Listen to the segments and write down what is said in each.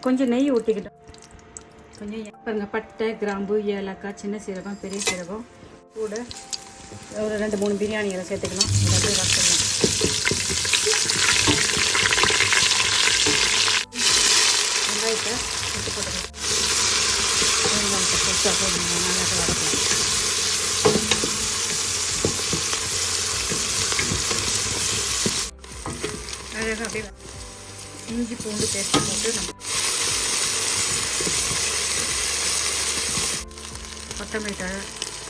கொஞ்சம் நெய் ஊற்றிக்கிட்டோம். கொஞ்சம் பாருங்க, பட்டை, கிராம்பு, ஏலக்காய், சின்ன சீரகம், பெரிய சீரகம், கூட ஒரு 2-3 பிரியாணி இலை சேர்த்துக்கலாம். அப்படியே வறுத்துக்கலாம். வெங்காயத்தை எடுத்து போட்டுக்கலாம். வெங்காயத்தை ஃப்ரெஷ்ஷாக போடுங்க. நல்லா வதக்கலாம். அழகாக அப்படியே இஞ்சி பூண்டு பேஸ்ட் போட்டு நம்ம கொத்தமல்லி தழை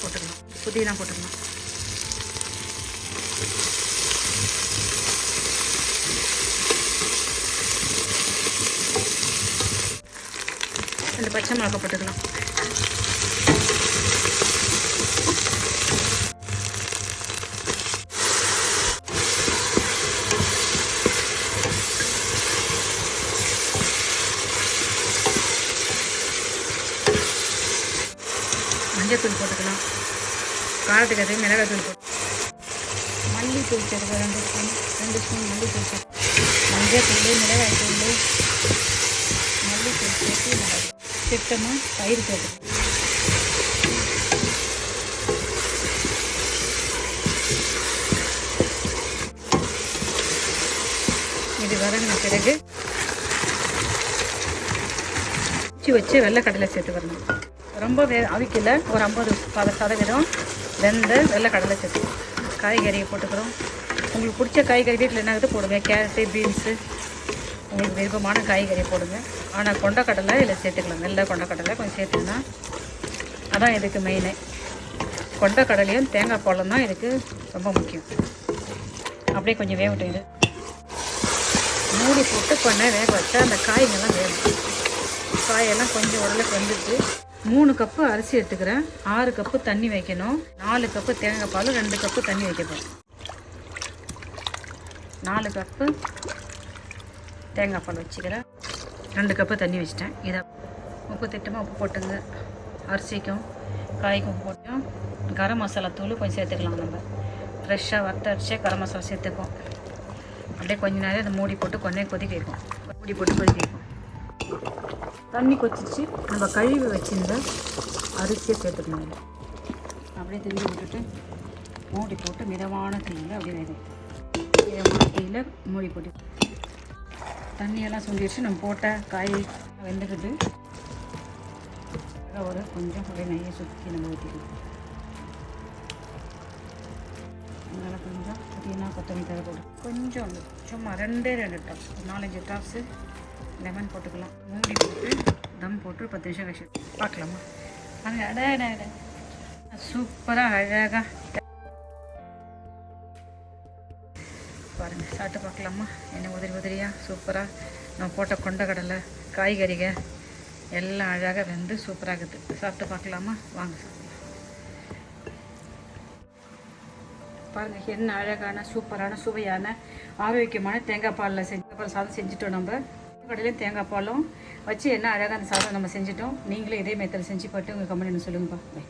போட்டுக்கலாம். புதினா போட்டுக்கலாம். ரெண்டு பச்சை மிளகாய் போட்டுக்கலாம். மஞ்சள் போட்டுக்கலாம். காரத்துக்கு அதே மிளகாய் தூள் போட்டு மல்லித்தூள் சேர்த்து 2 ஸ்பூன் மல்லித்தூள் சேர்த்து மஞ்சள் தூள், மிளகாய் தூள், மல்லித்தூள் சேர்த்து மிளகாய் சிட்டமாக தயிர் சேர்த்து இது வதங்கின பிறகு வச்சு வெள்ளைக்கடலை சேர்த்து வரணும். ரொம்ப அவிக்கல, ஒரு 50% வெந்த வெள்ளைக்கடலை சேர்த்து காய்கறியை போட்டுக்கிறோம். உங்களுக்கு பிடிச்ச காய்கறி வீட்டில் என்ன இருக்குது போடுங்க. கேரட்டு, பீன்ஸு, உங்களுக்கு விருப்பமான காய்கறி போடுங்க. ஆனால் கொண்டக்கடலை இதில் சேர்த்துக்கலாம். வெள்ளை கொண்டக்கடலை கொஞ்சம் சேர்த்துங்கன்னா அதான் இதுக்கு மெயினு. கொண்டக்கடலையும் தேங்காய் பாலும் தான் இதுக்கு ரொம்ப முக்கியம். அப்படியே கொஞ்சம் வேகட்டும். இது மூடி போட்டு கொஞ்சம் வேக வச்சா அந்த காய்கள்லாம் வேகும். காயெல்லாம் கொஞ்சம் ஓரளவுக்கு வந்துட்டு 3 கப்பு அரிசி எடுத்துக்கிறேன். 6 கப்பு தண்ணி வைக்கணும். 4 கப்பு தேங்காய் பால், 2 கப்பு தண்ணி வைக்கப்போம். 4 கப்பு தேங்காய் பால் வச்சுக்கிறேன். 2 கப்பு தண்ணி வச்சிட்டேன். இதை உப்பு திட்டமாக உப்பு போட்டுங்க. அரிசிக்கும் காய்க்கும் உப்பு போட்டோம். கரம் மசாலா தூள் கொஞ்சம் சேர்த்துக்கலாம். நம்ம ஃப்ரெஷ்ஷாக வறுத்த அரிசியாக கரம் மசாலா சேர்த்துக்கும். அப்படியே கொஞ்ச நேரம் இதை மூடி போட்டு கொஞ்சம் கொதிக்க வைப்போம். மூடி போட்டு கொதிக்க வைப்போம். தண்ணி கொதிச்சு நம்ம கழுவி வச்சுருந்த அரிசியை சேர்த்துக்கணும். அப்படியே தண்ணி விட்டுட்டு மூடி போட்டு மிதமான தீயில் அப்படியே வேகும். மிதமான தீயில் மூடி போட்டு தண்ணியெல்லாம் சுண்டிடுச்சு. நம்ம போட்ட காய் வெந்துக்குது. ஒரு கொஞ்சம் அப்படியே நெய்யை சுற்றி நம்ம ஊற்றிக்கணும். அதனால் கொஞ்சம் புதினா, கொத்தமல்லி தழை போட்டு கொஞ்சம் சும்மா 2 டாப்ஸ், 4-5 டாப்ஸு லெமன் போட்டுக்கலாம். மூடி போட்டு தம் போட்டு 10 நிமிஷம் கழிச்சு பார்க்கலாமா? அங்கே அட சூப்பராக அழகாக பாருங்கள். சாப்பிட்டு பார்க்கலாமா? என்ன உதிரியாக சூப்பராக நான் போட்ட கொண்டக்கடலை, காய்கறிக எல்லாம் அழகாக வெந்து சூப்பராக இருக்குது. சாப்பிட்டு பார்க்கலாமா? வாங்க சாப்பிடலாம். பாருங்கள், என்ன அழகான சூப்பரான சுவையான ஆரோக்கியமான தேங்காய் பாலில் சாதம் செஞ்சுட்டோம். நம்ம கடையிலையும் தேங்காய் பாலும் வச்சு என்ன அழகாக அந்த சாதம் நம்ம செஞ்சுட்டோம். நீங்களே இதே மெத்தட் செஞ்சு போட்டு உங்கள் கமெண்ட் சொல்லுங்கப்பா.